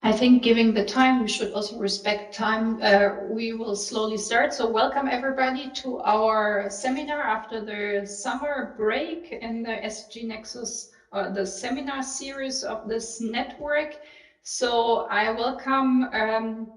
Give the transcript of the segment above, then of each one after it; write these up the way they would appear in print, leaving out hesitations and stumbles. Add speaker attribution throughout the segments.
Speaker 1: I think giving the time, we should also respect time. We will slowly start. So welcome everybody to our seminar after the summer break in the SDG Nexus, the seminar series of this network. So I welcome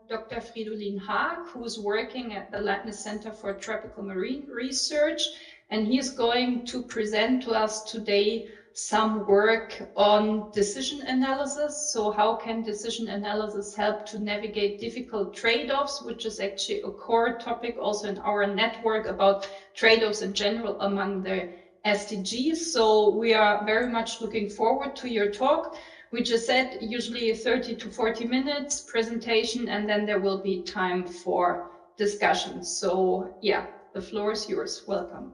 Speaker 1: Dr. Fridolin Haag, who is working at the Leibniz Centre for Tropical Marine Research, and he is going to present to us today some work on decision analysis. So how can decision analysis help to navigate difficult trade-offs, which is actually a core topic also in our network about trade-offs in general among the SDGs. So we are very much looking forward to your talk. We just said usually 30 to 40 minutes presentation, and then there will be time for discussion. So yeah, the floor is yours. Welcome.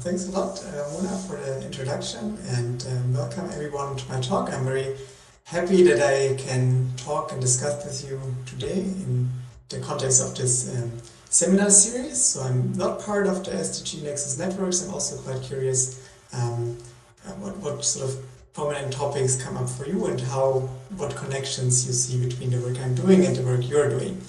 Speaker 2: Thanks a lot, Ramona, for the introduction, and welcome everyone to my talk. I'm very happy that I can talk and discuss with you today in the context of this seminar series. So I'm not part of the SDG Nexus networks. I'm also quite curious what sort of prominent topics come up for you and what connections you see between the work I'm doing and the work you're doing.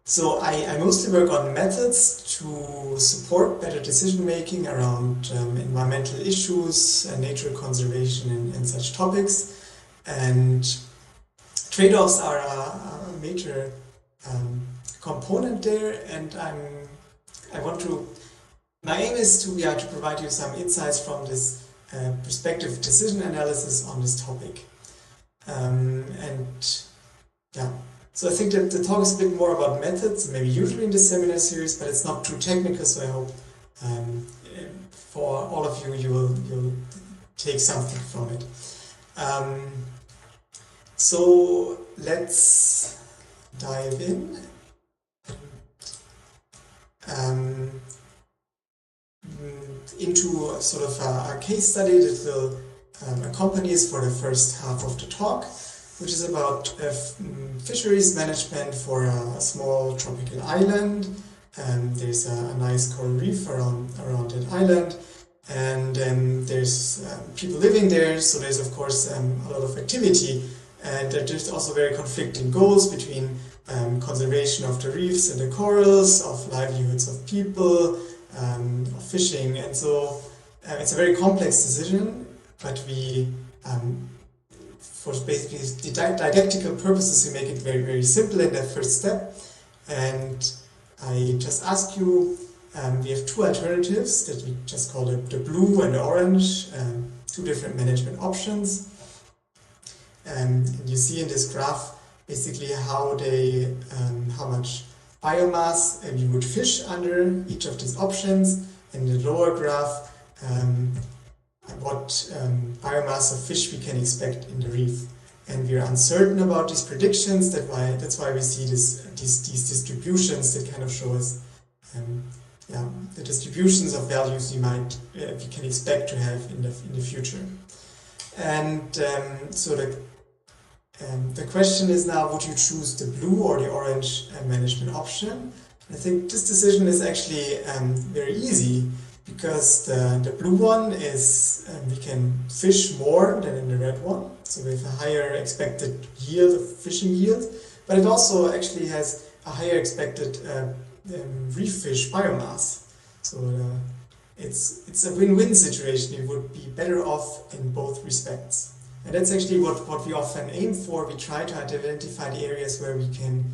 Speaker 2: So I mostly work on methods to support better decision-making around environmental issues and nature conservation and such topics. And trade-offs are a major component there, and my aim is to provide you some insights from this perspective of decision analysis on this topic. So I think that the talk is a bit more about methods, maybe usually in this seminar series, but it's not too technical, so I hope for all of you, you'll take something from it. So let's dive in. Into sort of a case study that will accompany us for the first half of the talk, which is about fisheries management for a small tropical island. There's a nice coral reef around that island, and there's people living there, so there's of course a lot of activity, and there's also very conflicting goals between conservation of the reefs and the corals, of livelihoods of people, of fishing, and so it's a very complex decision, but we for basically didactical purposes, we make it very, very simple in that first step. And I just ask you, we have two alternatives that we just call the blue and the orange, two different management options. And you see in this graph basically how much biomass you would fish under each of these options. In the lower graph, what biomass of fish we can expect in the reef, and we are uncertain about these predictions. That's why we see these distributions that kind of show us the distributions of values we can expect to have in the future. And so the question is now, would you choose the blue or the orange management option? I think this decision is actually very easy, because the blue one is we can fish more than in the red one, so we have a higher expected yield of fishing yield, but it also actually has a higher expected reef fish biomass. So it's a win-win situation. You would be better off in both respects, and that's actually what we often aim for. We try to identify the areas where we can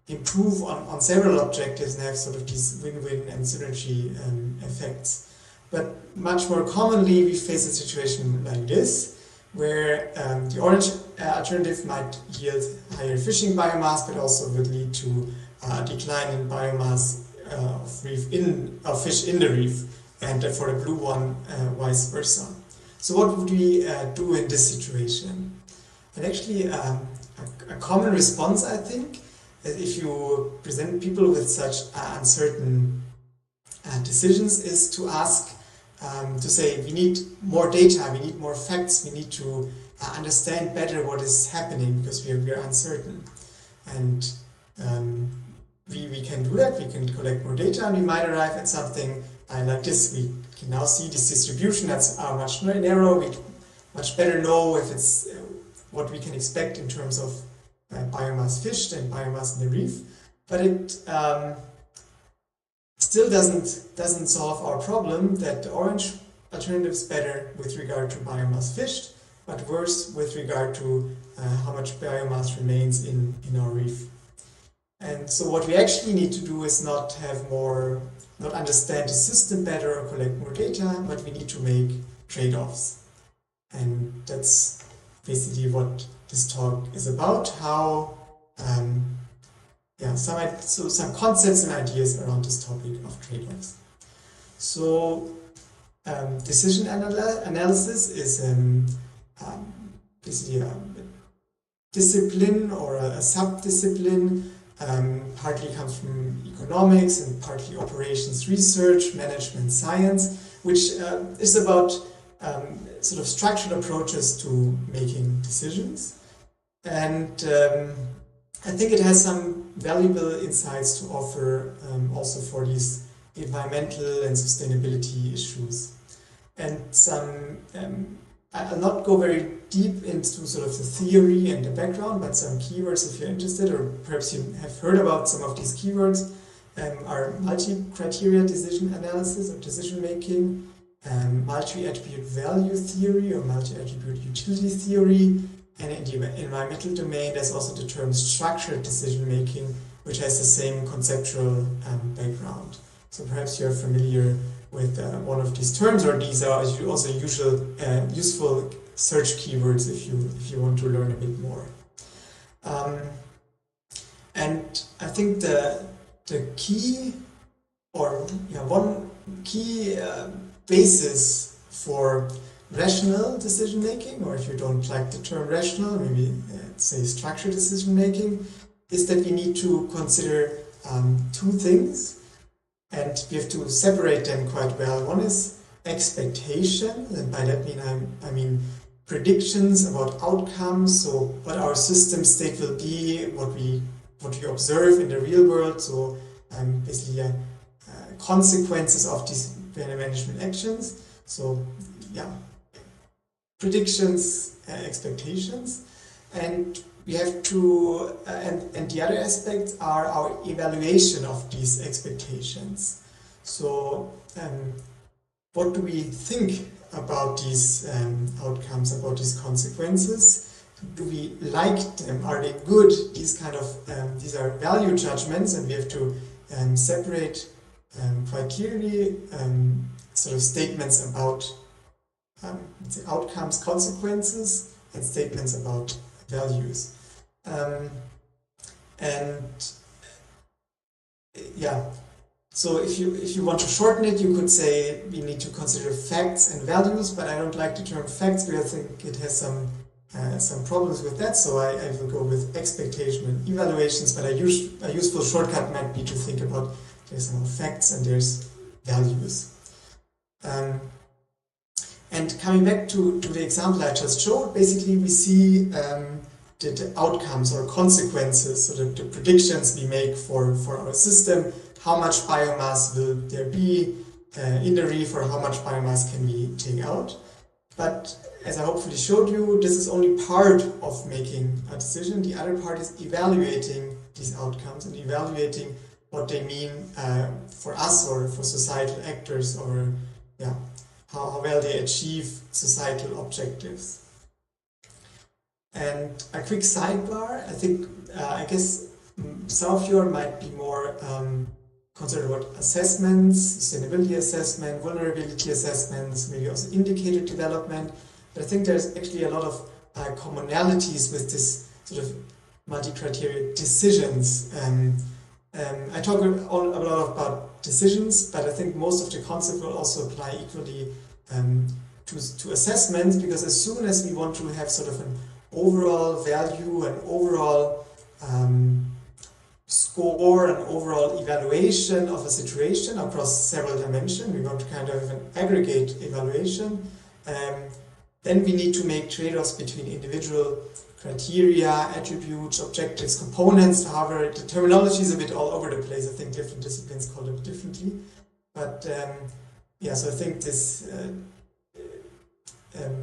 Speaker 2: improve on several objectives and have sort of these win-win and synergy effects. But much more commonly we face a situation like this, where the orange alternative might yield higher fishing biomass, but also would lead to a decline in biomass of fish in the reef, and for the blue one, vice versa. So what would we do in this situation? And actually a common response, I think, if you present people with such uncertain decisions, is to ask, to say, we need more data, we need more facts, we need to understand better what is happening, because we are uncertain. And we can do that, we can collect more data, and we might arrive at something like this. We can now see this distribution that's much narrow, we much better know if it's what we can expect in terms of biomass fished and biomass in the reef, but it still doesn't solve our problem that the orange alternative is better with regard to biomass fished, but worse with regard to how much biomass remains in our reef. And so what we actually need to do is not understand the system better or collect more data, but we need to make trade-offs. And that's basically what this talk is about, how some concepts and ideas around this topic of trade-offs. So decision analysis is basically a discipline or a sub-discipline, partly comes from economics and partly operations research, management science, which is about sort of structured approaches to making decisions. And I think it has some valuable insights to offer also for these environmental and sustainability issues. And I'll not go very deep into sort of the theory and the background, but some keywords if you're interested, or perhaps you have heard about some of these keywords, are multi-criteria decision analysis or decision making, multi-attribute value theory or multi-attribute utility theory, and in the environmental domain there's also the term structured decision making, which has the same conceptual background. So perhaps you're familiar with one of these terms, or these are also useful search keywords if you want to learn a bit more. And I think the key, or one key basis for rational decision making, or if you don't like the term rational, maybe say structured decision making, is that we need to consider two things, and we have to separate them quite well. One is expectation, and by that I mean predictions about outcomes, so what our system state will be, what we observe in the real world, so basically consequences of these management actions. So predictions, expectations, and we have to, and the other aspects are our evaluation of these expectations. So what do we think about these outcomes, about these consequences? Do we like them? Are they good? These are value judgments, and we have to separate quite clearly sort of statements about outcomes, consequences, and statements about values. So if you want to shorten it, you could say we need to consider facts and values, but I don't like the term facts because I think it has some problems with that, so I will go with expectation and evaluations, but a useful shortcut might be to think about there's some facts and there's values. And coming back to the example I just showed, basically we see the outcomes or consequences, so the predictions we make for our system, how much biomass will there be in the reef, or how much biomass can we take out. But as I hopefully showed you, this is only part of making a decision. The other part is evaluating these outcomes and evaluating what they mean for us or for societal actors, or how well they achieve societal objectives. And a quick sidebar, I guess some of you might be more concerned about assessments, sustainability assessment, vulnerability assessments, maybe also indicator development. But I think there's actually a lot of commonalities with this sort of multi-criteria decisions. I talk a lot about decisions, but I think most of the concepts will also apply equally to assessments, because as soon as we want to have sort of an overall value, an overall score, an overall evaluation of a situation across several dimensions, we want to kind of have an aggregate evaluation, then we need to make trade-offs between individual criteria, attributes, objectives, components. However, the terminology is a bit all over the place. I think different disciplines call it differently. But so I think this,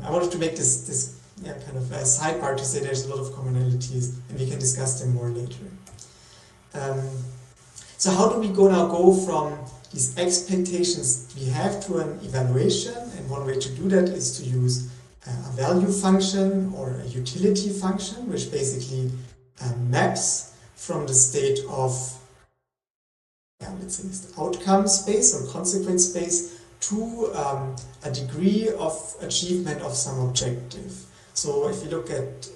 Speaker 2: I wanted to make this kind of a sidebar to say there's a lot of commonalities, and we can discuss them more later. So how do we go from these expectations we have to an evaluation? And one way to do that is to use a value function or a utility function, which basically maps from the state of, let's say, the outcome space or consequence space to a degree of achievement of some objective. So if you look at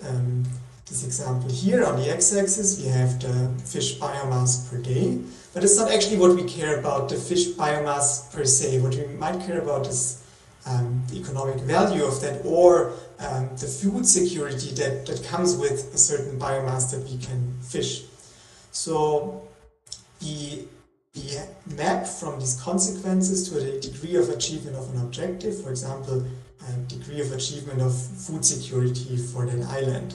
Speaker 2: this example here, on the x-axis we have the fish biomass per day, but it's not actually what we care about, the fish biomass per se. What we might care about is the economic value of that, or the food security that comes with a certain biomass that we can fish. So we map from these consequences to a degree of achievement of an objective, for example, a degree of achievement of food security for that island.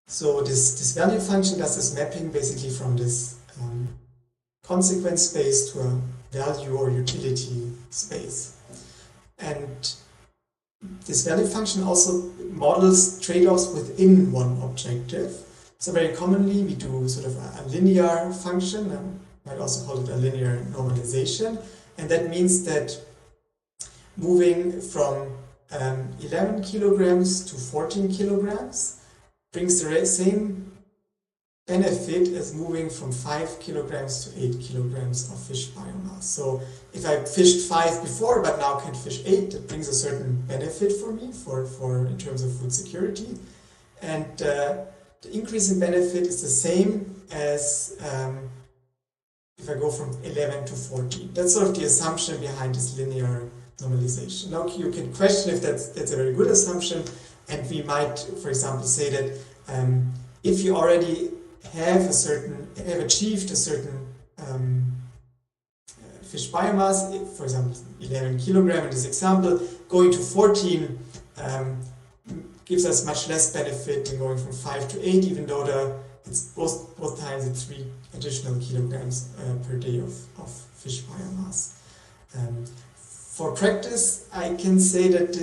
Speaker 2: So this value function does this mapping basically from this consequence space to a value or utility space. And this value function also models trade-offs within one objective. So very commonly we do sort of a linear function, might also call it a linear normalization, and that means that moving from 11 kilograms to 14 kilograms brings the same benefit as moving from 5 kilograms to 8 kilograms of fish biomass. So if I fished 5 before but now can fish 8, that brings a certain benefit for me for in terms of food security. And the increase in benefit is the same as if I go from 11 to 14. That's sort of the assumption behind this linear normalization. Now you can question if that's a very good assumption, and we might, for example, say that if you already have achieved a certain fish biomass, for example 11 kilogram in this example, going to 14 gives us much less benefit than going from 5 to 8, even though it's both times it's 3 additional kilograms per day of fish biomass. For practice, I can say that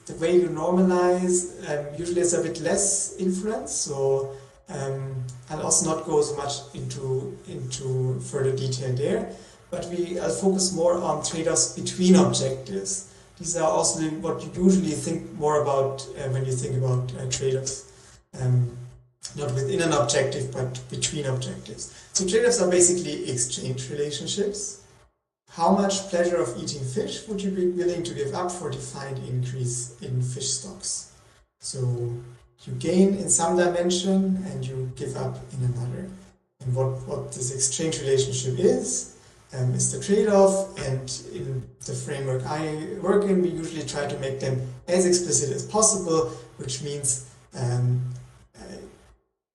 Speaker 2: the way you normalize usually has a bit less influence, so I'll also not go so much into further detail there, but I'll focus more on trade-offs between objectives. These are also what you usually think more about when you think about trade-offs, not within an objective, but between objectives. So trade-offs are basically exchange relationships. How much pleasure of eating fish would you be willing to give up for defined increase in fish stocks? So you gain in some dimension and you give up in another. And what this exchange relationship is the trade-off, and in the framework I work in, we usually try to make them as explicit as possible, which means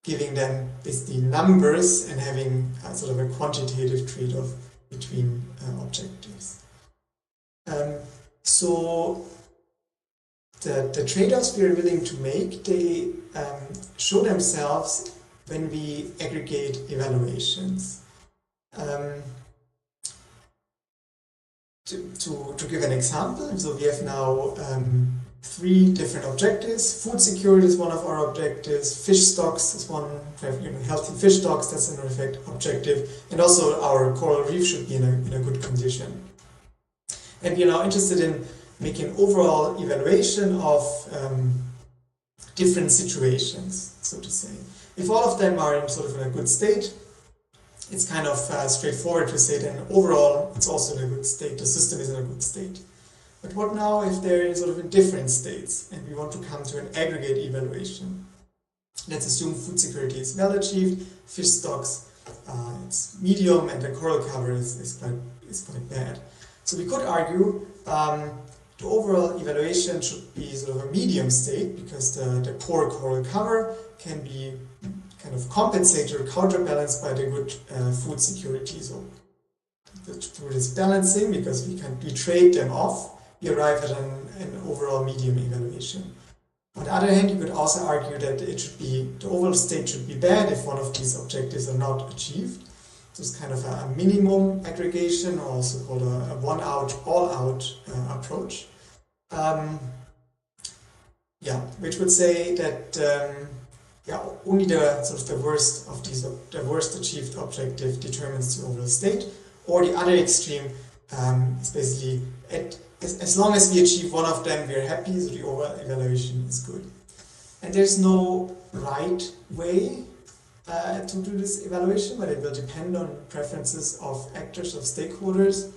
Speaker 2: giving them basically numbers and having sort of a quantitative trade-off between objectives. So the trade-offs we are willing to make, they show themselves when we aggregate evaluations. To give an example, so we have now 3 different objectives. Food security is one of our objectives, fish stocks is one, healthy fish stocks, that's an effect objective, and also our coral reef should be in a good condition. And we are now interested in making an overall evaluation of different situations, so to say. If all of them are in sort of in a good state, it's kind of straightforward to say then overall it's also in a good state, the system is in a good state. But what now if they're sort of in different states and we want to come to an aggregate evaluation? Let's assume food security is well achieved, fish stocks it's medium, and the coral cover is quite bad. So we could argue the overall evaluation should be sort of a medium state, because the poor coral cover can be kind of compensated or counterbalanced by the good food security. So through this balancing, because we trade them off, we arrive at an overall medium evaluation. On the other hand, you could also argue that the overall state should be bad if one of these objectives are not achieved. So it's kind of a minimum aggregation, or also called a one-out, all-out approach. yeah, which would say that yeah, only the sort of the worst of these, the worst achieved objective determines the overall state, or the other extreme is basically as long as we achieve one of them, we are happy, so the overall evaluation is good. And there's no right way to do this evaluation, but it will depend on preferences of actors, of stakeholders.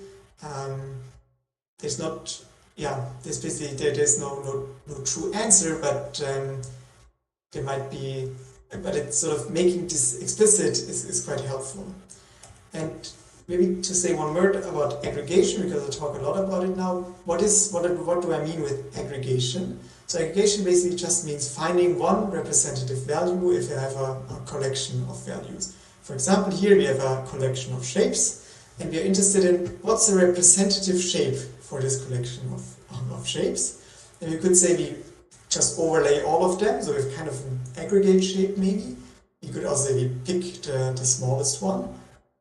Speaker 2: There's not, yeah, there's basically there's no true answer, but there might be, but it's sort of making this explicit is quite helpful. And maybe to say one word about aggregation, because I talk a lot about it now. What do I mean with aggregation? So aggregation basically just means finding one representative value if I have a collection of values. For example, here we have a collection of shapes, and we are interested in what's the representative shape for this collection of shapes. And you could say we just overlay all of them, so we have kind of an aggregate shape maybe. You could also say we pick the smallest one,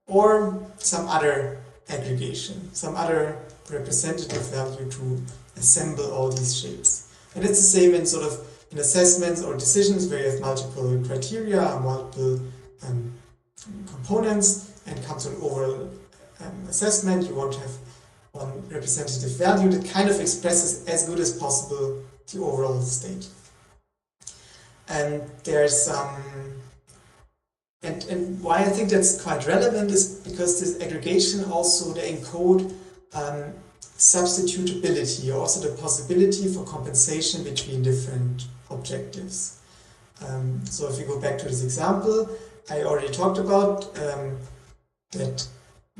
Speaker 2: or some other aggregation, some other representative value to assemble all these shapes. And it's the same in sort of in assessments or decisions where you have multiple criteria or multiple components and come to an overall assessment. You want to have one representative value that kind of expresses as good as possible the overall state. And there's and why I think that's quite relevant is because this aggregation also they encode substitutability, or also the possibility for compensation between different objectives. So if we go back to this example I already talked about, that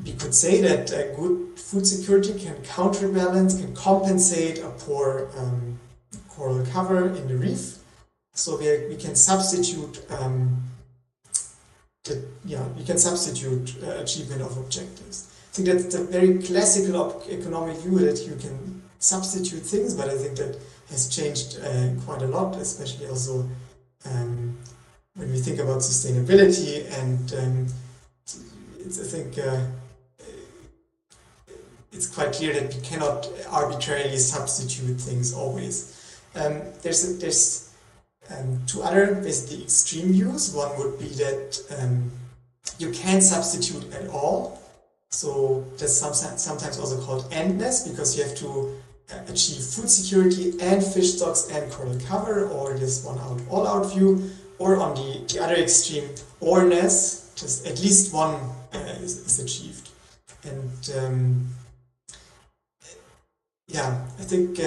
Speaker 2: we could say that a good food security can counterbalance, can compensate a poor coral cover in the reef. So we can substitute achievement of objectives. I think that's a very classical economic view that you can substitute things, but I think that has changed quite a lot, especially also when we think about sustainability, and I think it's quite clear that we cannot arbitrarily substitute things always. There's two other basically extreme views. One would be that you can't substitute at all. So that's sometimes also called endless, because you have to achieve food security and fish stocks and coral cover, or this one out, all out view, or on the other extreme, orness, just at least one is achieved. And yeah, I think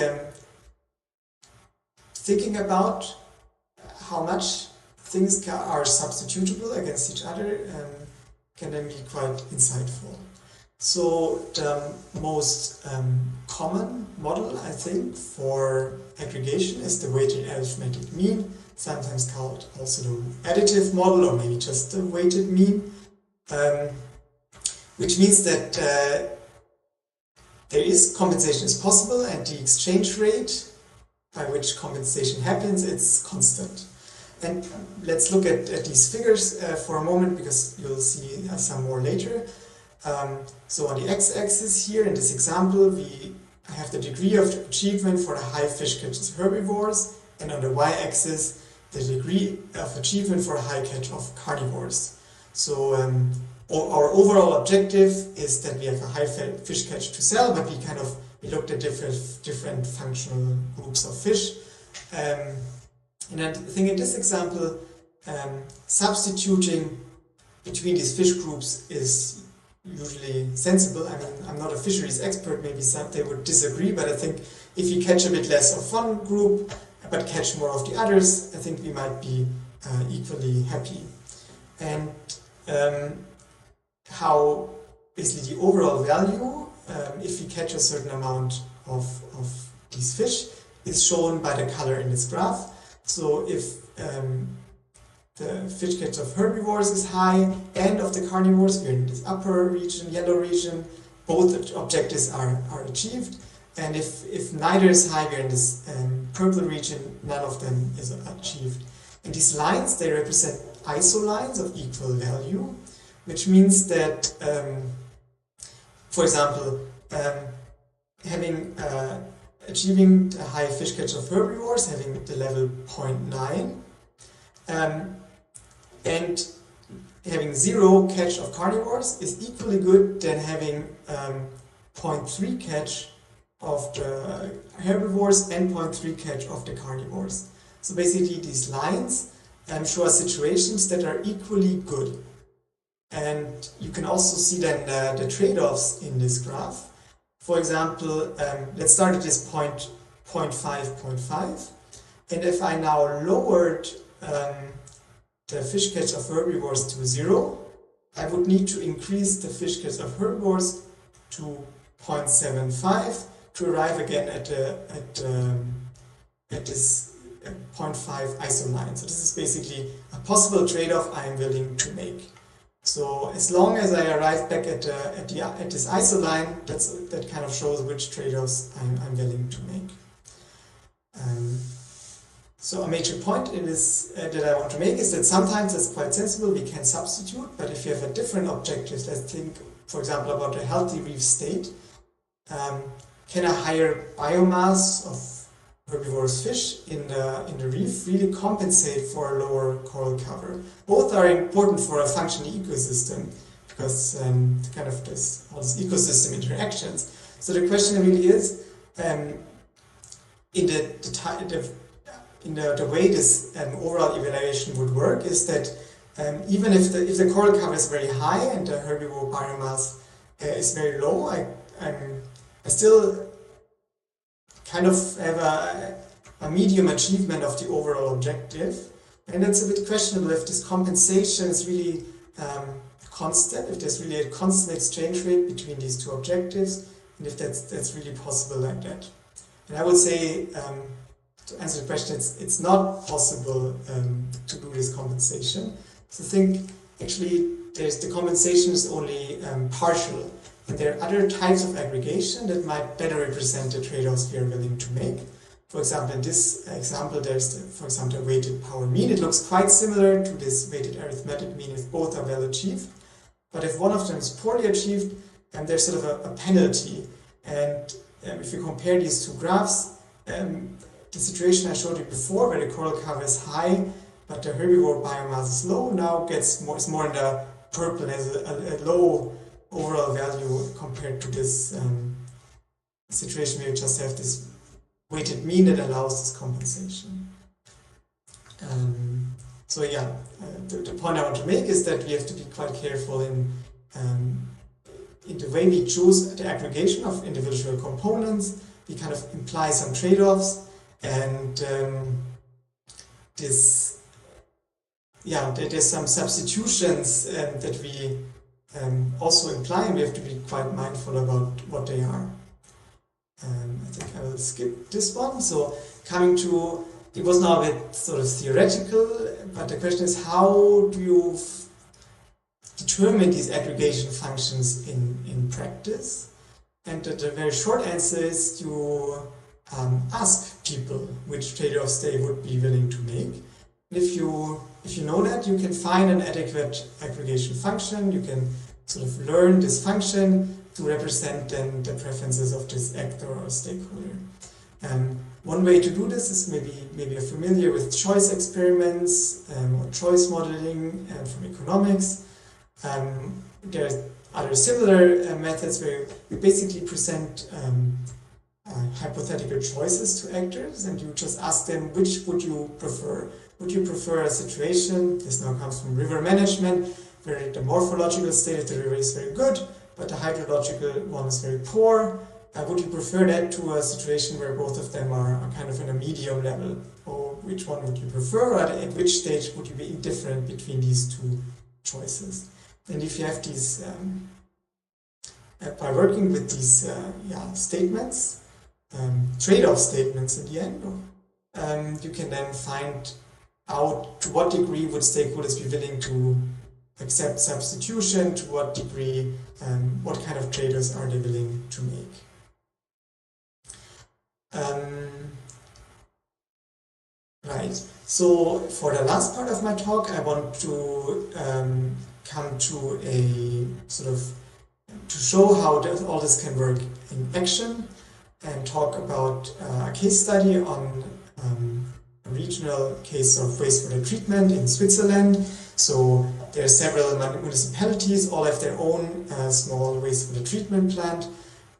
Speaker 2: thinking about how much things are substitutable against each other can then be quite insightful. So the most common model, I think, for aggregation is the weighted arithmetic mean, sometimes called also the additive model, or maybe just the weighted mean, which means that there is compensation is possible, and the exchange rate by which compensation happens, it's constant. And let's look at these figures for a moment, because you'll see some more later. So on the x-axis here, in this example, we have the degree of achievement for the high fish catches herbivores, and on the y-axis, the degree of achievement for a high catch of carnivores. So our overall objective is that we have a high fish catch to sell, but we looked at different functional groups of fish. And I think in this example, substituting between these fish groups is usually sensible. I mean, I'm not a fisheries expert, maybe they would disagree, but I think if you catch a bit less of one group, but catch more of the others, I think we might be equally happy. And how basically the overall value, if we catch a certain amount of these fish, is shown by the color in this graph. So if the fish catch of herbivores is high and of the carnivores, we're in this upper region, yellow region, both objectives are achieved. And if neither is high, we're in this purple region, none of them is achieved. And these lines, they represent isolines of equal value, which means that, for example, having achieving a high fish catch of herbivores, having the level 0.9, and having 0 catch of carnivores is equally good than having 0.3 catch of the herbivores and 0.3 catch of the carnivores. So basically these lines show us situations that are equally good. And you can also see then the trade-offs in this graph. For example, let's start at this 0.5. And if I now lowered the fish catch of herbivores to 0, I would need to increase the fish catch of herbivores to 0.75 to arrive again at this 0.5 isoline. So this is basically a possible trade-off I am willing to make. So as long as I arrive back at this isoline, that kind of shows which trade-offs I'm willing to make. So a major point that I want to make is that sometimes it's quite sensible, we can substitute, but if you have a different objective, let's think, for example, about a healthy reef state, can a higher biomass of herbivorous fish in the reef really compensate for a lower coral cover? Both are important for a functioning ecosystem because kind of all these ecosystem interactions. So the question really is, in the way this overall evaluation would work is that even if the coral cover is very high and the herbivore biomass is very low, I still kind of have a medium achievement of the overall objective. And it's a bit questionable if this compensation is really constant, if there's really a constant exchange rate between these two objectives, and if that's really possible like that. And I would say, to answer the question, it's not possible to do this compensation. So I think actually the compensation is only partial. And there are other types of aggregation that might better represent the trade-offs we are willing to make. For example, in this example, there's, for example, a weighted power mean. It looks quite similar to this weighted arithmetic mean if both are well achieved. But if one of them is poorly achieved, there's sort of a penalty. And if you compare these two graphs, the situation I showed you before, where the coral cover is high, but the herbivore biomass is low, now is more in the purple, has a low overall value compared to this situation where you just have this weighted mean that allows this compensation. So yeah, the point I want to make is that we have to be quite careful in the way we choose the aggregation of individual components. We kind of imply some trade-offs, and there's some substitutions that we also imply, and we have to be quite mindful about what they are. I think I will skip this one. So coming to, it was now a bit sort of theoretical, but the question is, how do you determine these aggregation functions in practice? And the very short answer is you ask people which trade-offs they would be willing to make. And if you know that, you can find an adequate aggregation function. You can sort of learn this function to represent then the preferences of this actor or stakeholder. One way to do this is maybe you're familiar with choice experiments or choice modeling from economics. There are other similar methods where you basically present hypothetical choices to actors, and you just ask them, which would you prefer? Would you prefer a situation, this now comes from river management, where the morphological state of the river is very good, but the hydrological one is very poor? Would you prefer that to a situation where both of them are kind of in a medium level? Or which one would you prefer? Or at which stage would you be indifferent between these two choices? And if you have these, by working with these statements, trade-off statements in the end, you can then find out to what degree would stakeholders be willing to accept substitution, to what degree, what kind of trade-offs are they willing to make. Right, so for the last part of my talk, I want to come to a sort of, to show how all this can work in action. and talk about a case study on a regional case of wastewater treatment in Switzerland. So there are several municipalities, all have their own small wastewater treatment plant.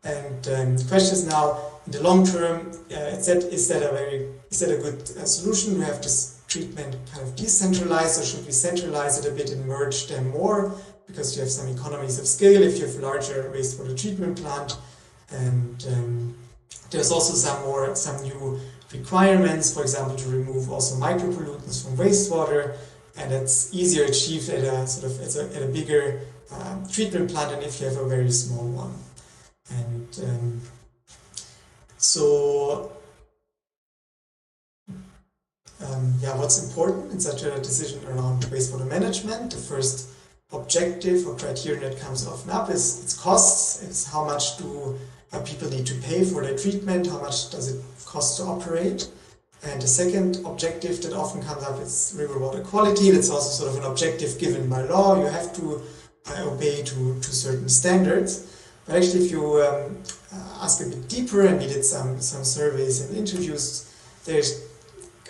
Speaker 2: And the question is now, in the long term, is that a good solution? We have this treatment kind of decentralized, or should we centralize it a bit and merge them more? Because you have some economies of scale if you have a larger wastewater treatment plant. And there's also some new requirements, for example, to remove also micropollutants from wastewater, and it's easier achieved at a bigger treatment plant than if you have a very small one. And what's important in such a decision around wastewater management? The first objective or criterion that comes often up is its costs. It's how much do people need to pay for their treatment, how much does it cost to operate. And the second objective that often comes up is river water quality. That's also sort of an objective given by law. You have to obey to certain standards. But actually, if you ask a bit deeper, and we did some surveys and interviews, there's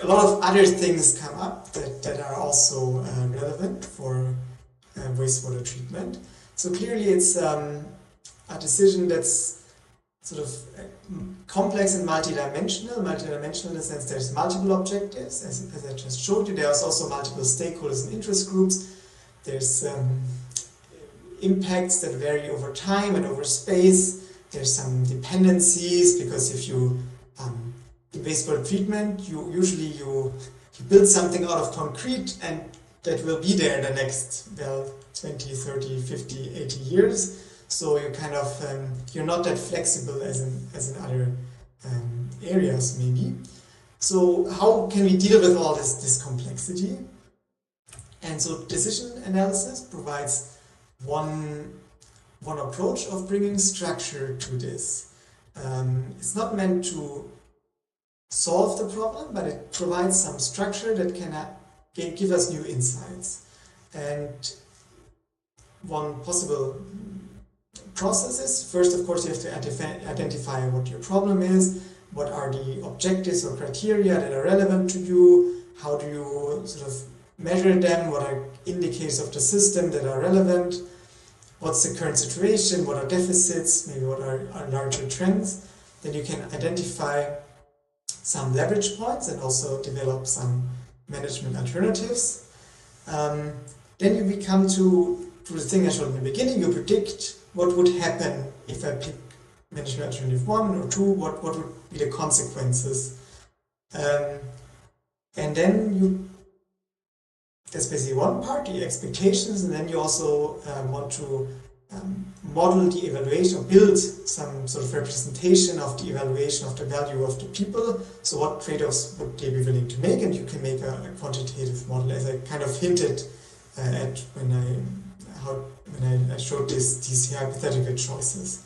Speaker 2: a lot of other things come up that are also relevant for wastewater treatment. So clearly it's a decision that's sort of complex and multidimensional in the sense there's multiple objectives, as I just showed you. There's also multiple stakeholders and interest groups. There's impacts that vary over time and over space. There's some dependencies, because if you in wastewater treatment, you usually build something out of concrete, and that will be there the next 20, 30, 50, 80 years. So you kind of you're not that flexible as in other areas maybe. So how can we deal with all this complexity? And so decision analysis provides one approach of bringing structure to this. It's not meant to solve the problem, but it provides some structure that can give us new insights. And one possible process is, first of course you have to identify what your problem is, what are the objectives or criteria that are relevant to you, how do you sort of measure them, what are indicators of the system that are relevant, what's the current situation, what are deficits, maybe what are larger trends. Then you can identify some leverage points and also develop some management alternatives. Then you come to the thing I showed in the beginning. You predict what would happen if I pick management alternative 1 or 2, what would be the consequences. And then that's basically one part, the expectations, and then you also want to model the evaluation, or build some sort of representation of the evaluation of the value of the people. So what trade-offs would they be willing to make? And you can make a quantitative model, as I kind of hinted at when I showed these hypothetical choices.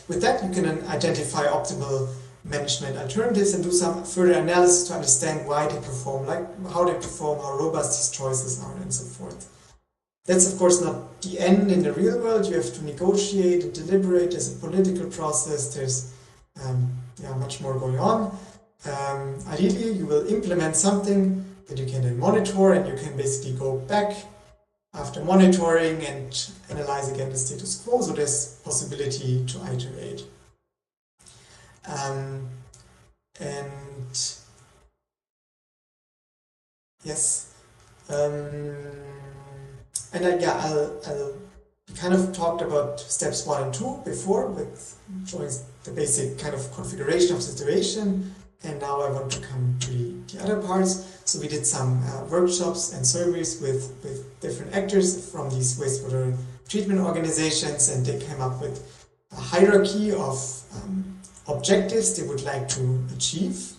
Speaker 2: With that, you can then identify optimal management alternatives and do some further analysis to understand why they perform, how they perform, how robust these choices are, and so forth. That's of course not the end in the real world. You have to negotiate and deliberate. There's a political process. There's much more going on. Ideally, you will implement something that you can then monitor, and you can basically go back after monitoring and analyze again the status quo. So there's possibility to iterate. I'll kind of talked about steps 1 and 2 before, with showing the basic kind of configuration of the situation, and now I want to come to the other parts. So we did some workshops and surveys with different actors from these wastewater treatment organizations, and they came up with a hierarchy of objectives they would like to achieve.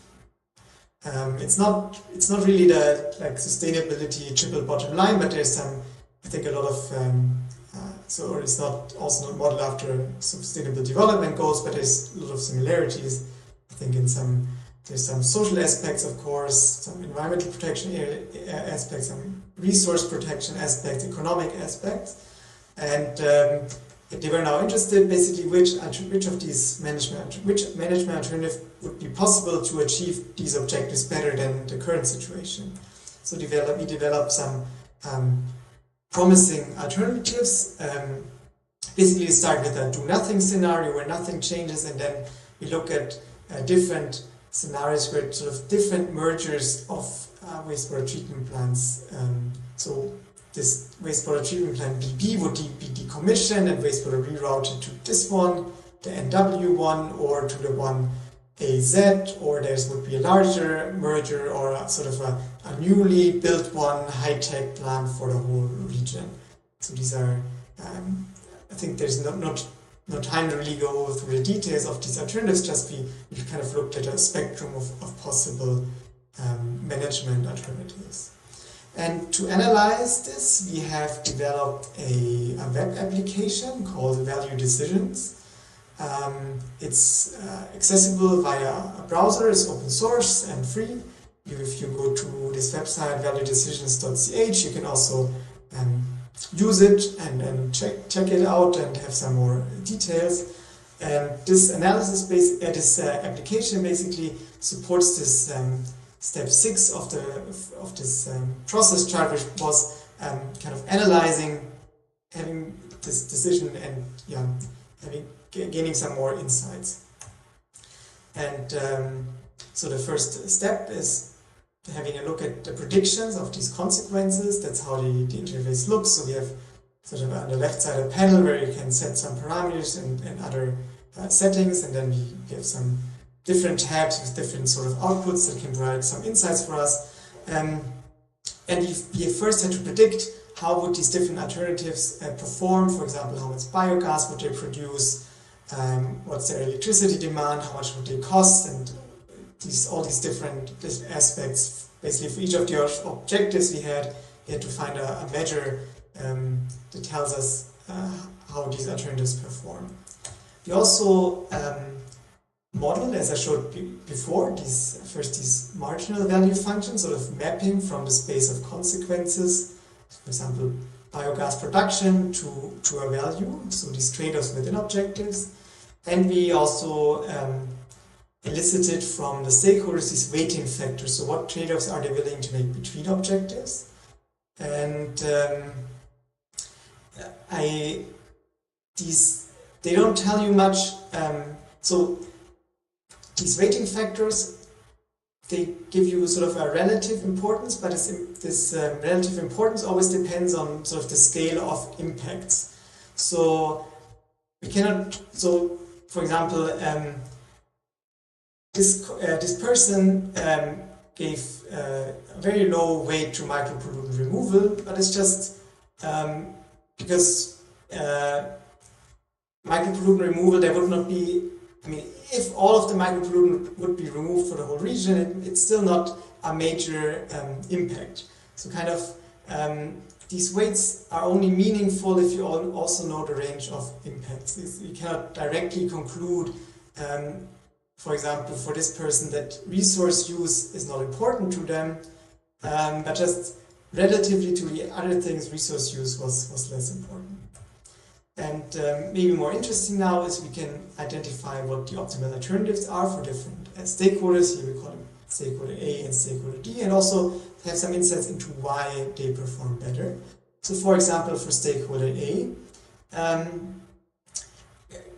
Speaker 2: It's not really the sustainability triple bottom line, but there's some, I think, a lot of so it's not also not modeled after sustainable development goals, but there's a lot of similarities. I think there's some social aspects, of course, some environmental protection aspects, some resource protection aspects, economic aspects, and they were now interested basically which of these management alternative would be possible to achieve these objectives better than the current situation. So we developed some promising alternatives. Basically, we start with a do-nothing scenario where nothing changes, and then we look at different scenarios where sort of different mergers of wastewater treatment plants. So this wastewater treatment plant BB would be decommissioned and wastewater rerouted to this one, the NW one, or to the one AZ, or there would be a larger merger or a sort of a newly built one high-tech plant for the whole region. So these are, I think there's no time to really go through the details of these alternatives, just we kind of looked at a spectrum of possible management alternatives. And to analyze this, we have developed a web application called ValueDecisions. It's accessible via a browser, it's open source and free. If you go to this website, valuedecisions.ch, you can also use it and check it out and have some more details. And this this application basically supports this step 6 of this process chart, which was kind of analyzing, having this decision and gaining some more insights. And so the first step is having a look at the predictions of these consequences. That's how the interface looks. So we have sort of on the left side a panel where you can set some parameters and other settings, and then we have some different tabs with different sort of outputs that can provide some insights for us. And we first had to predict how would these different alternatives perform. For example, how much biogas would they produce, what's their electricity demand, how much would they cost, and all these different aspects. Basically, for each of the objectives we had to find a measure that tells us how these alternatives perform. We also modeled, as I showed before, these marginal value functions, sort of mapping from the space of consequences, for example, biogas production to a value, so these trade-offs within objectives. And we also elicited from the stakeholders these weighting factors, so what trade-offs are they willing to make between objectives. And they don't tell you much, so these weighting factors, they give you sort of a relative importance, but this relative importance always depends on sort of the scale of impacts. So we cannot, so for example, this person gave a very low weight to micropollutant removal, but it's just because micropollutant removal, there would not be, I mean, if all of the micropollutant would be removed for the whole region, it's still not a major impact. So kind of these weights are only meaningful if you also know the range of impacts. You cannot directly conclude, for example, for this person that resource use is not important to them, but just relatively to the other things, resource use was less important. And maybe more interesting now is we can identify what the optimal alternatives are for different stakeholders. Here we call them stakeholder A and stakeholder D, and also have some insights into why they perform better. So for example, for stakeholder A,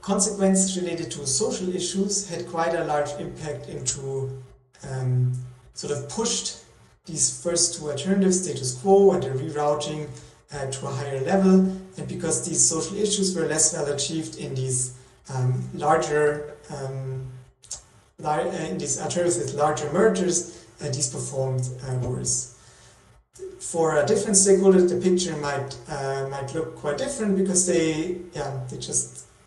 Speaker 2: consequences related to social issues had quite a large impact into sort of pushed these first two alternatives, status quo and the rerouting, to a higher level. And because these social issues were less well achieved in these larger in these alternatives with larger mergers, these performed worse. For a different stakeholder, the picture might look quite different because they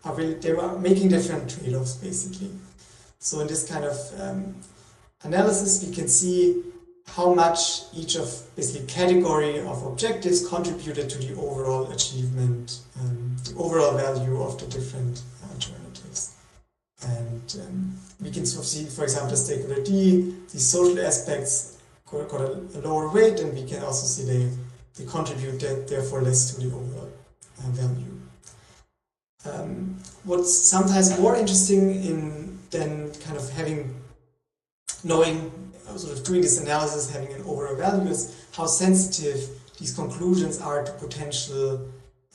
Speaker 2: were making different trade-offs basically. So in this kind of analysis, we can see how much each of basically category of objectives contributed to the overall achievement, the overall value of the different alternatives. And we can sort of see, for example, stakeholder D, these social aspects got a lower weight, and we can also see they contributed therefore less to the overall value. What's sometimes more interesting than kind of knowing, sort of doing this analysis, having an overall value, is how sensitive these conclusions are to potential,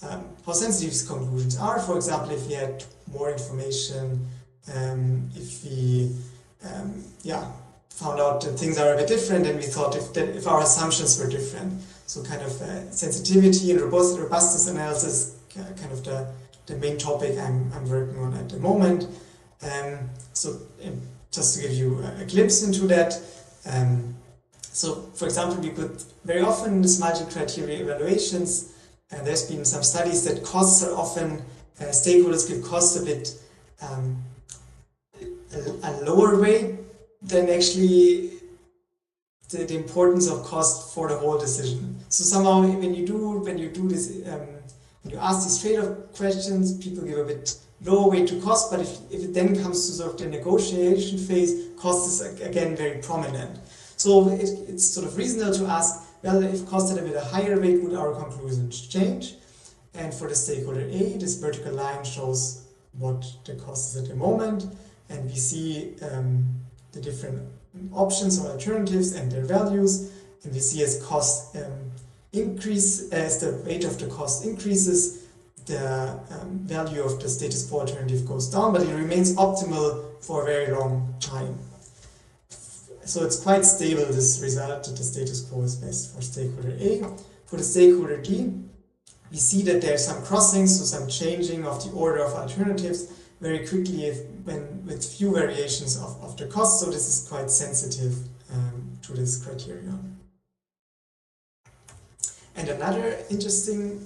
Speaker 2: how sensitive these conclusions are. For example, if we had more information, if we found out that things are a bit different than we thought, if our assumptions were different. So kind of sensitivity and robustness analysis, kind of the main topic I'm working on at the moment. Just to give you a glimpse into that. So for example, we could very often in this multi-criteria evaluations, there's been some studies that costs are often, stakeholders give costs a bit a lower weight than actually the importance of cost for the whole decision. So somehow when you do this, when you ask these trade-off questions, people give a bit lower weight to cost, but if it then comes to sort of the negotiation phase, cost is again very prominent. So it's sort of reasonable to ask, well, if cost had a bit a higher weight, would our conclusions change? And for the stakeholder A, this vertical line shows what the cost is at the moment, and we see the different options or alternatives and their values, and we see as cost as the weight of the cost increases, the value of the status quo alternative goes down, but it remains optimal for a very long time. So it's quite stable, this result, that the status quo is best for stakeholder A. For the stakeholder D, we see that there's some crossings, so some changing of the order of alternatives very quickly with few variations of the cost, so this is quite sensitive to this criterion. And another interesting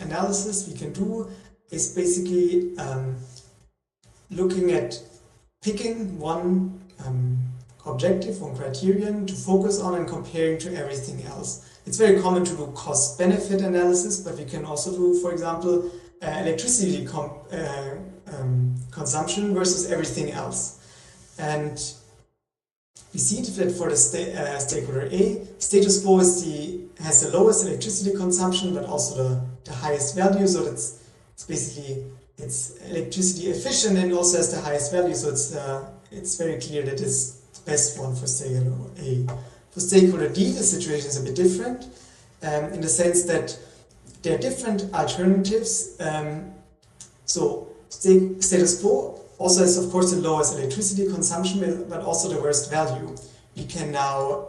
Speaker 2: analysis we can do is basically looking at picking one objective, one criterion to focus on and comparing to everything else. It's very common to do cost-benefit analysis, but we can also do, for example, electricity consumption versus everything else. And we see that for the stakeholder A, status quo has the lowest electricity consumption, but also the highest value. So it's basically electricity efficient and also has the highest value. So it's very clear that it's the best one for stakeholder A. For stakeholder D, the situation is a bit different in the sense that there are different alternatives. So status quo also has, of course, the lowest electricity consumption, but also the worst value. We can now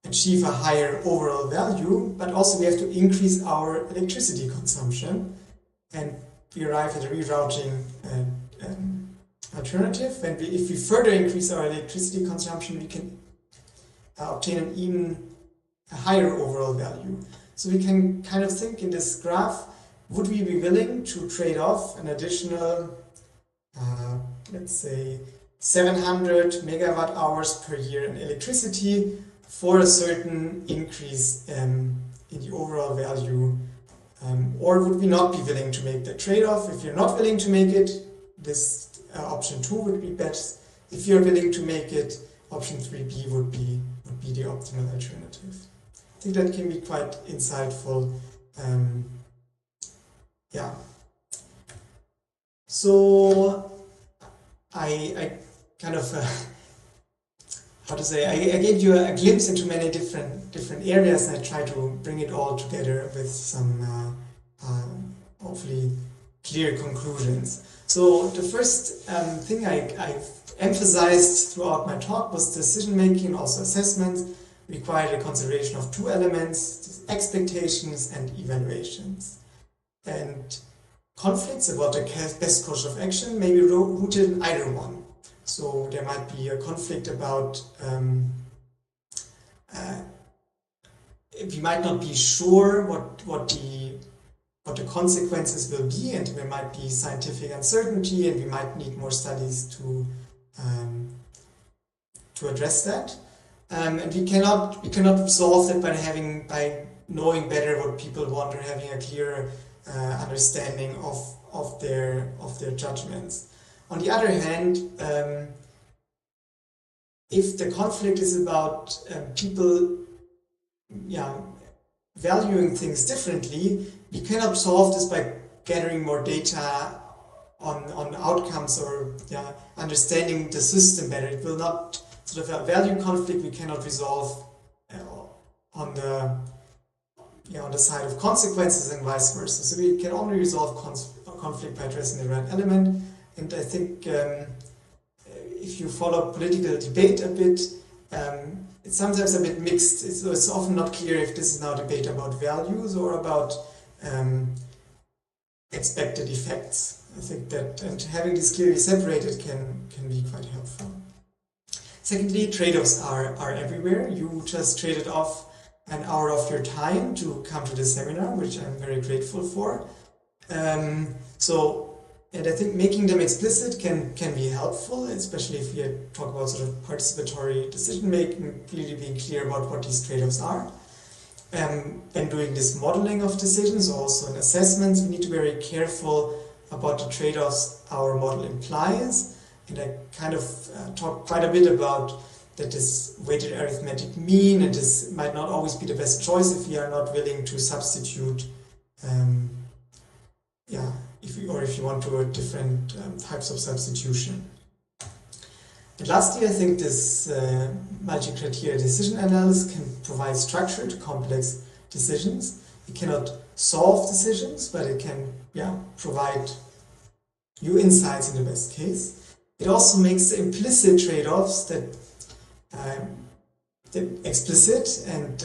Speaker 2: achieve a higher overall value, but also we have to increase our electricity consumption, and we arrive at a rerouting alternative. And if we further increase our electricity consumption, we can obtain an even higher overall value. So we can kind of think in this graph, would we be willing to trade off an additional, let's say, 700 megawatt hours per year in electricity for a certain increase in the overall value? Or would we not be willing to make that trade-off? If you're not willing to make it, this option 2 would be best. If you're willing to make it, option 3B would be the optimal alternative. I think that can be quite insightful. Yeah. So I kind of I gave you a glimpse into many different areas, and I try to bring it all together with some hopefully clear conclusions. So the first thing I emphasized throughout my talk was decision making and also assessments required a consideration of two elements: expectations and evaluations. And conflicts about the best course of action may be rooted in either one. So there might be a conflict about we might not be sure what the consequences will be, and there might be scientific uncertainty, and we might need more studies to address that. And we cannot solve that by knowing better what people want or having a clearer understanding of their judgments. On the other hand, if the conflict is about people valuing things differently, we cannot solve this by gathering more data on outcomes or understanding the system better. It will not sort of a value conflict we cannot resolve on the side of consequences and vice versa. So we can only resolve conflict by addressing the right element. And I think if you follow political debate a bit, it's sometimes a bit mixed. It's often not clear if this is now a debate about values or about expected effects. I think that, and having this clearly separated can be quite helpful. Secondly, trade-offs are everywhere. You just traded off an hour of your time to come to the seminar, which I'm very grateful for. And I think making them explicit can be helpful, especially if we talk about sort of participatory decision making, really being clear about what these trade-offs are. When doing this modeling of decisions, also in assessments, we need to be very careful about the trade-offs our model implies. And I kind of talked quite a bit about that this weighted arithmetic mean, and this might not always be the best choice if we are not willing to substitute, if you want to do different types of substitution. And lastly, I think this multi-criteria decision analysis can provide structure to complex decisions. It cannot solve decisions, but it can provide new insights in the best case. It also makes the implicit trade-offs that explicit, and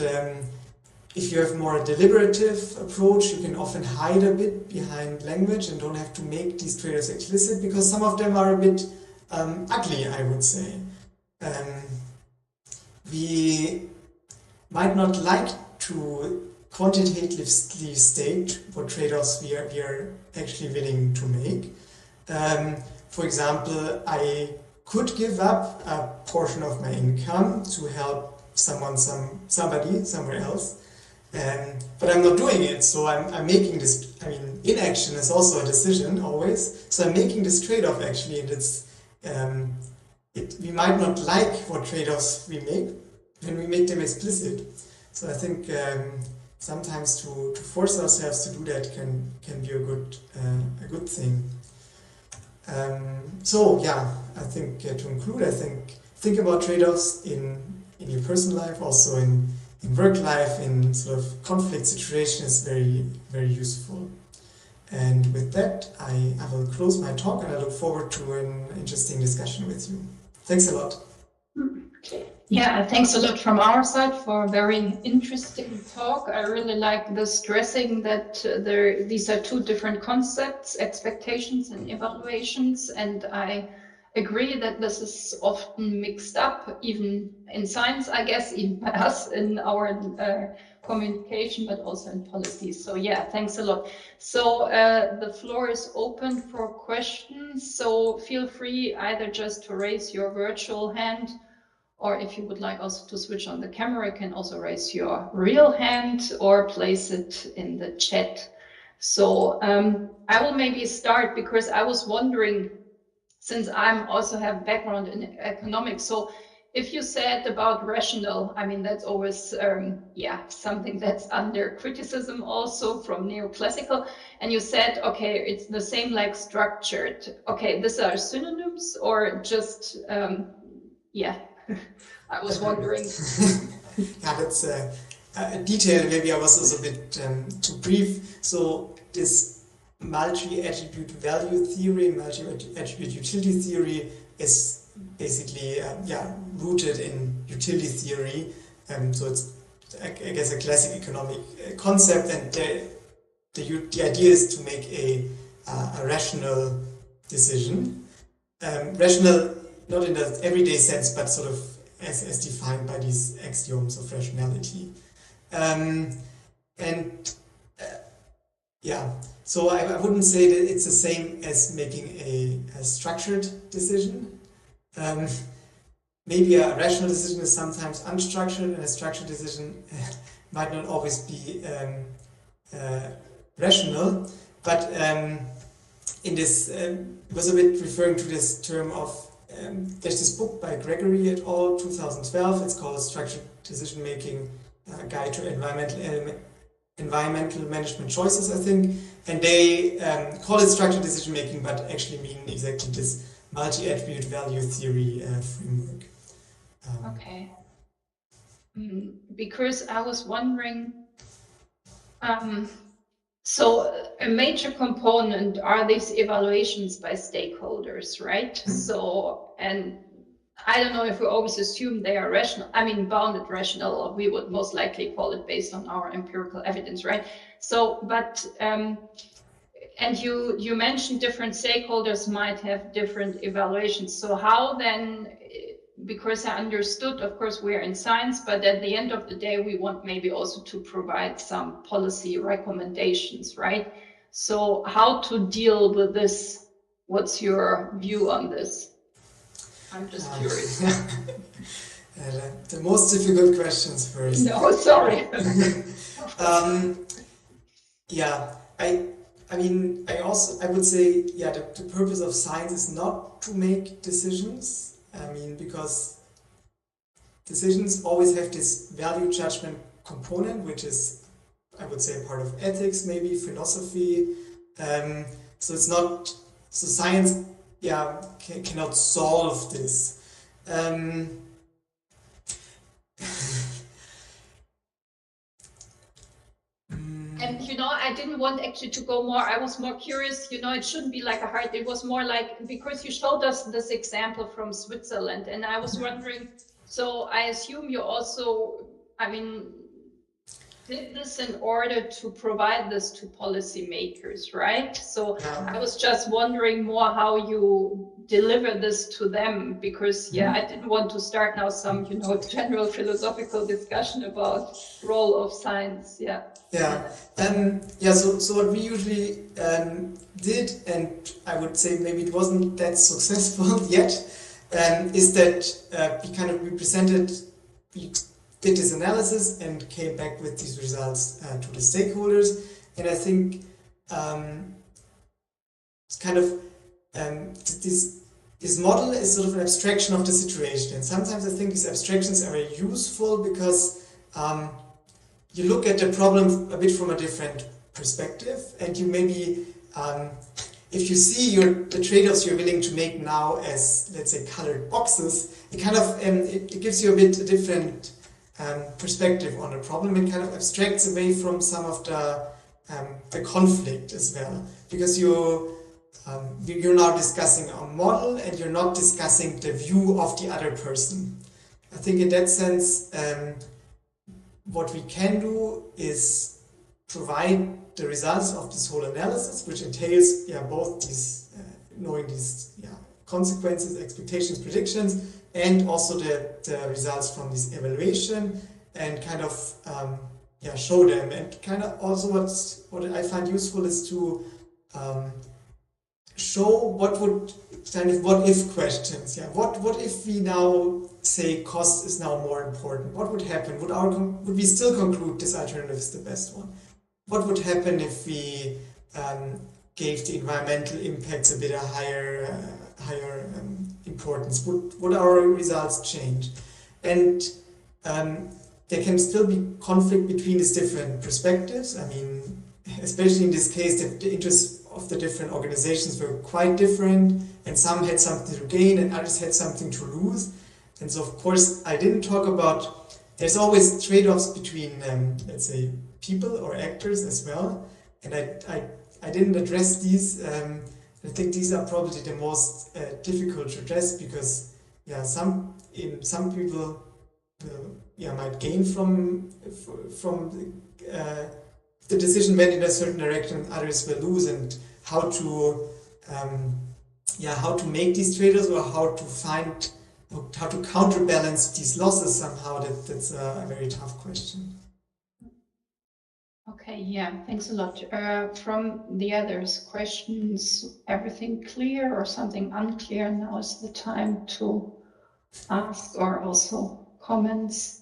Speaker 2: if you have more deliberative approach, you can often hide a bit behind language and don't have to make these trade-offs explicit, because some of them are a bit ugly, I would say. We might not like to quantitatively state what trade-offs we are actually willing to make. For example, I could give up a portion of my income to help somebody somewhere else, but I'm not doing it, so I'm making this. I mean, inaction is also a decision always, so I'm making this trade-off actually, and we might not like what trade-offs we make when we make them explicit. So I think sometimes to force ourselves to do that can be a good thing. I think to conclude, I think about trade-offs in your personal life, also in work life, in sort of conflict situation is very, very useful. And with that, I will close my talk, and I look forward to an interesting discussion with you. Thanks a lot.
Speaker 1: Yeah, thanks a lot from our side for a very interesting talk. I really like the stressing that these are two different concepts, expectations and evaluations, and I agree that this is often mixed up, even in science, I guess, even by us in our communication, but also in policy. So yeah, thanks a lot. So the floor is open for questions, so feel free either just to raise your virtual hand, or if you would like also to switch on the camera, you can also raise your real hand or place it in the chat. So I will maybe start, because I was wondering, since I also have background in economics, so if you said about rational, I mean, that's always, something that's under criticism also from neoclassical, and you said, okay, it's the same like structured. Okay, these are synonyms or just, I was wondering.
Speaker 2: Yeah, that's a detail. Maybe I was also a bit too brief. So this multi-attribute value theory, multi-attribute utility theory is basically rooted in utility theory. So it's, I guess, a classic economic concept, and the idea is to make a rational decision. Rational, not in the everyday sense, but sort of as defined by these axioms of rationality. So I wouldn't say that it's the same as making a structured decision. Maybe a rational decision is sometimes unstructured, and a structured decision might not always be rational. But in this, it was a bit referring to this term of, there's this book by Gregory et al., 2012, it's called Structured Decision Making, Guide to Environmental environmental management choices, I think, and they call it structured decision making, but actually mean exactly this multi-attribute value theory framework.
Speaker 1: Okay. Because I was wondering, so a major component are these evaluations by stakeholders, right? So, and I don't know if we always assume they are rational, I mean, bounded rational, or we would most likely call it based on our empirical evidence, right? So, but, and you mentioned different stakeholders might have different evaluations. So how then, because I understood, of course, we're in science, but at the end of the day, we want maybe also to provide some policy recommendations, right? So how to deal with this? What's your view on this? I'm just curious.
Speaker 2: The most difficult questions first.
Speaker 1: No, sorry.
Speaker 2: Yeah, I mean, I would say, yeah, the purpose of science is not to make decisions. I mean, because decisions always have this value judgment component, which is, I would say, part of ethics, maybe philosophy. So it's not, so science, yeah, cannot solve this.
Speaker 1: And I didn't want actually to go more. I was more curious, it shouldn't be like a hard, it was more like, because you showed us this example from Switzerland, and I was wondering, so I assume you also, did this in order to provide this to policymakers, right? So I was just wondering more how you deliver this to them, because I didn't want to start now some, general philosophical discussion about role of science.
Speaker 2: So what we usually did, and I would say maybe it wasn't that successful yet, is that we did this analysis and came back with these results to the stakeholders. And I think this model is sort of an abstraction of the situation. And sometimes I think these abstractions are very useful because you look at the problem a bit from a different perspective, and you maybe, if you see the trade-offs you're willing to make now as, let's say, colored boxes, it kind of it gives you a bit different perspective on the problem. It kind of abstracts away from some of the conflict as well, because you're now discussing a model and you're not discussing the view of the other person. I think in that sense, what we can do is provide the results of this whole analysis, which entails both these knowing these consequences, expectations, predictions, and also the results from this evaluation, and kind of show them. And kind of also what I find useful is to show what if questions. What if we now say cost is now more important? What would happen? Would we still conclude this alternative is the best one? What would happen if we gave the environmental impacts a bit higher importance? Would our results change? And there can still be conflict between these different perspectives. I mean, especially in this case, the interests of the different organizations were quite different, and some had something to gain and others had something to lose. And so, of course, I didn't talk about, there's always trade-offs between, let's say, people or actors as well. And I didn't address these. I think these are probably the most difficult to address, because some people might gain from the decision went in a certain direction, others will lose, and how to make these trade-offs, or how to counterbalance these losses somehow. That's a very tough question.
Speaker 1: Okay, thanks a lot. From the others, questions, everything clear or something unclear? Now is the time to ask, or also comments.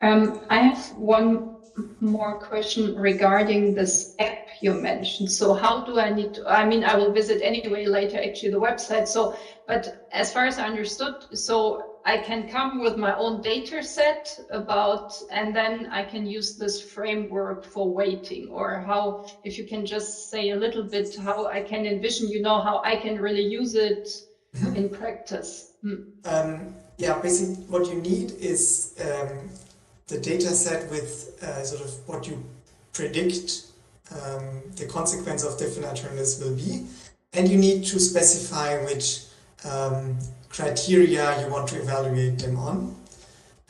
Speaker 1: I have one more question regarding this app you mentioned. So how do I need to, I will visit anyway later actually the website. So, but as far as I understood, so I can come with my own data set and then I can use this framework for weighting, or how, if you can just say a little bit how I can envision, how I can really use it in practice.
Speaker 2: Yeah, basically what you need is the data set with sort of what you predict the consequence of different alternatives will be, and you need to specify which criteria you want to evaluate them on,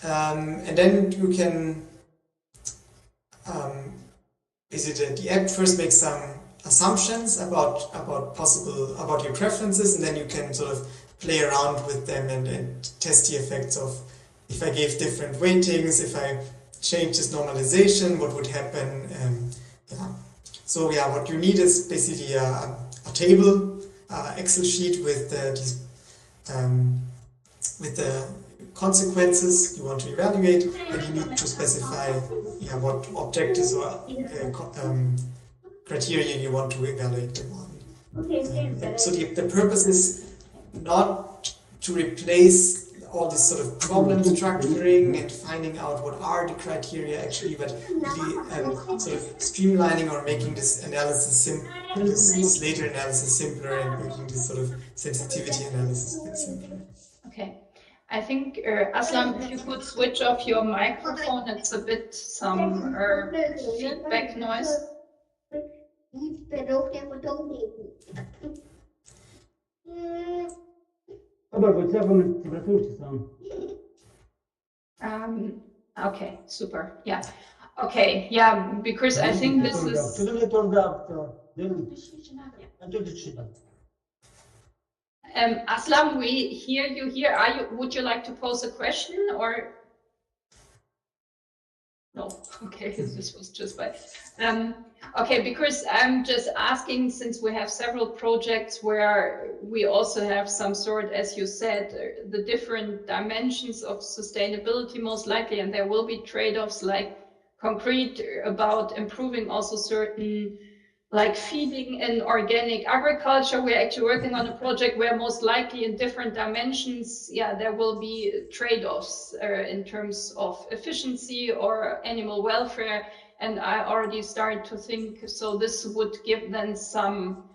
Speaker 2: and then you can the app first makes some assumptions about your preferences, and then you can sort of play around with them and test the effects of, if I gave different weightings, if I change this normalization, what would happen. Yeah. So yeah, what you need is basically a table, Excel sheet with the consequences you want to evaluate, and you need to specify what objectives or criteria you want to evaluate them on. So the purpose is not to replace all this sort of problem structuring and finding out what are the criteria actually, but really sort of streamlining or making this analysis this later analysis simpler, and making this sort of sensitivity analysis a bit simpler.
Speaker 1: Okay. I think, Aslam, if you could switch off your microphone, it's a bit some feedback noise. Okay, super. Yeah. Okay, yeah, because I think this is... Aslam, we hear you here. Would you like to pose a question, or? No, okay, this was just by. Okay, because I'm just asking, since we have several projects where we also have some sort, as you said, the different dimensions of sustainability most likely, and there will be trade-offs like concrete about improving also certain, like feeding in organic agriculture. We're actually working on a project where most likely in different dimensions, there will be trade-offs in terms of efficiency or animal welfare. And I already started to think, so this would give then some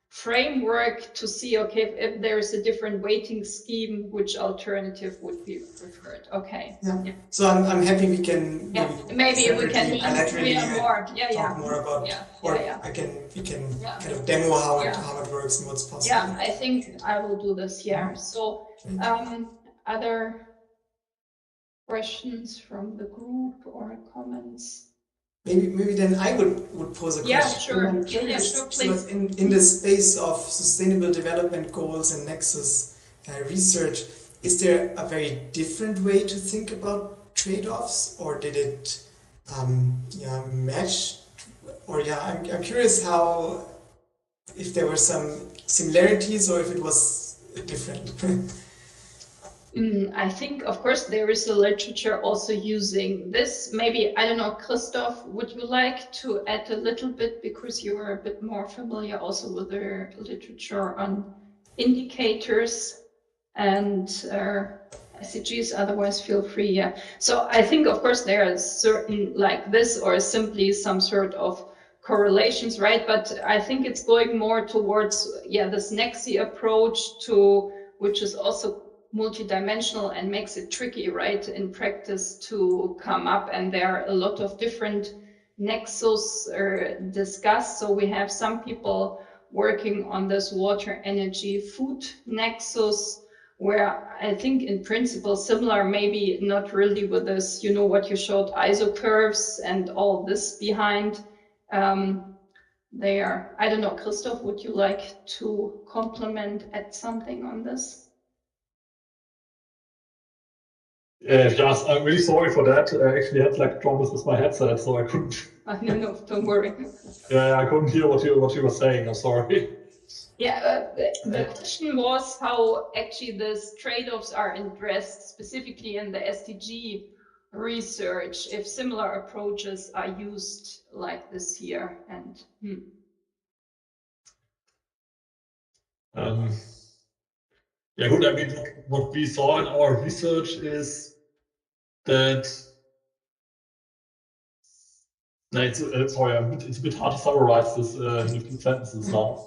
Speaker 1: framework to see, okay, if there is a different weighting scheme, which alternative would be preferred. Okay.
Speaker 2: Yeah. So I'm happy we can
Speaker 1: maybe we can
Speaker 2: bilaterally
Speaker 1: more.
Speaker 2: Talk more about, we can kind of demo how it works and what's possible.
Speaker 1: Yeah, I think I will do this. Yeah. So, other questions from the group or comments?
Speaker 2: Maybe then I would pose a question.
Speaker 1: Yeah, sure.
Speaker 2: Sure,
Speaker 1: please.
Speaker 2: So in the space of sustainable development goals and Nexus research, is there a very different way to think about trade-offs, or did it match? Or I'm curious how, if there were some similarities or if it was different.
Speaker 1: I think, of course, there is a literature also using this. Maybe, I don't know, Christoph, would you like to add a little bit, because you are a bit more familiar also with the literature on indicators and SDGs, otherwise feel free. Yeah. So I think, of course, there are certain like this, or simply some sort of correlations, right? But I think it's going more towards, this Nexi approach which is also multidimensional and makes it tricky, right, in practice to come up. And there are a lot of different nexus discussed. So we have some people working on this water, energy, food nexus, where I think in principle similar, maybe not really with this, what you showed, ISO curves and all this behind there. I don't know, Christoph, would you like to complement, add something on this?
Speaker 3: Yes, I'm really sorry for that. I actually had like troubles with my headset, so I couldn't.
Speaker 1: No, don't worry.
Speaker 3: I couldn't hear what you were saying. I'm sorry.
Speaker 1: Yeah, the question was how actually these trade-offs are addressed specifically in the SDG research, if similar approaches are used like this here. And
Speaker 3: Yeah, good. I mean, what we saw in our research is that, no, sorry, it's a bit hard to summarize this in a few sentences now.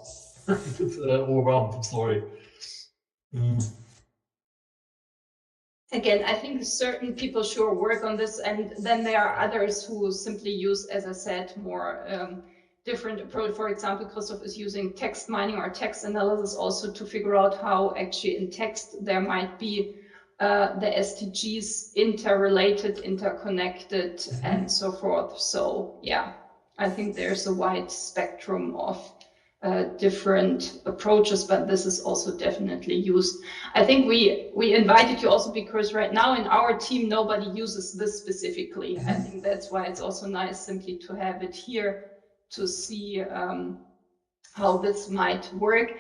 Speaker 3: It's overwhelmed, I'm sorry.
Speaker 1: Again, I think certain people sure work on this, and then there are others who simply use, as I said, more different approach. For example, Christoph is using text mining or text analysis also to figure out how actually in text there might be the SDGs interrelated, interconnected, and so forth. So yeah, I think there's a wide spectrum of different approaches, but this is also definitely used. I think we invited you also because right now in our team nobody uses this specifically. I think that's why it's also nice simply to have it here to see how this might work.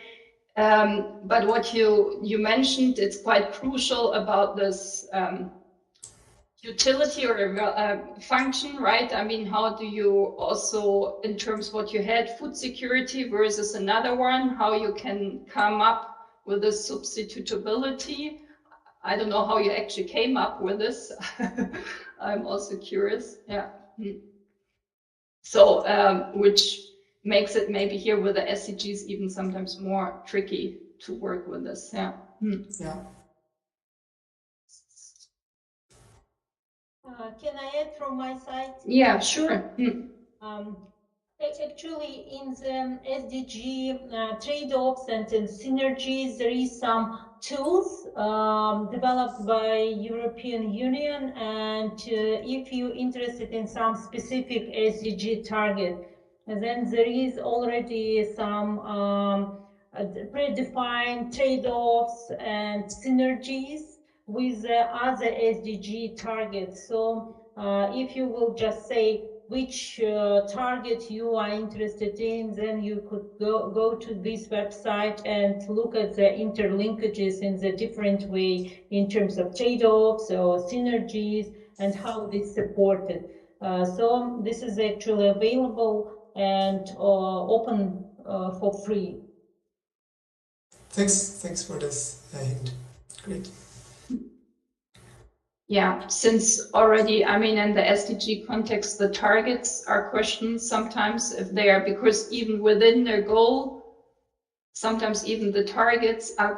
Speaker 1: But what you mentioned, it's quite crucial about this utility or function, right? I mean, how do you also, in terms of what you had, food security versus another one, how you can come up with this substitutability? I don't know how you actually came up with this. I'm also curious. Yeah. So, which makes it maybe here with the SDGs even sometimes more tricky to work with this. Yeah.
Speaker 2: Yeah.
Speaker 4: Can I add from my side?
Speaker 1: Yeah, sure.
Speaker 4: Actually, in the SDG trade-offs and in synergies, there is some tools developed by European Union, and if you're interested in some specific SDG target, then there is already some predefined trade-offs and synergies with other SDG targets. So if you will just say which target you are interested in, then you could go to this website and look at the interlinkages in the different way in terms of trade-offs or synergies and how this supported. So this is actually available and open for free.
Speaker 2: Thanks for this hint. Great.
Speaker 1: Yeah, since already, I mean, in the SDG context, the targets are questioned sometimes if they are, because even within their goal, sometimes even the targets are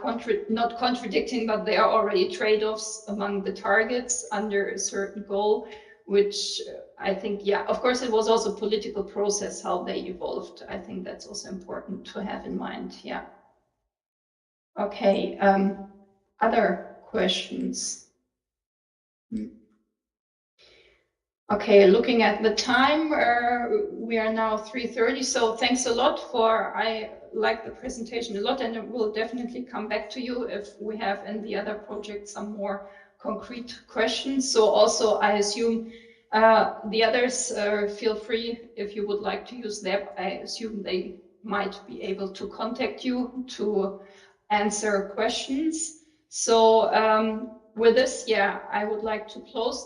Speaker 1: not contradicting, but they are already trade-offs among the targets under a certain goal, which I think, yeah, of course, it was also a political process, how they evolved. I think that's also important to have in mind, yeah. Okay, other questions? Okay, looking at the time, we are now 3:30, so thanks a lot I like the presentation a lot, and it will definitely come back to you if we have in the other project some more concrete questions. So also, I assume the others feel free if you would like to use them. I assume they might be able to contact you to answer questions. So with this, yeah, I would like to close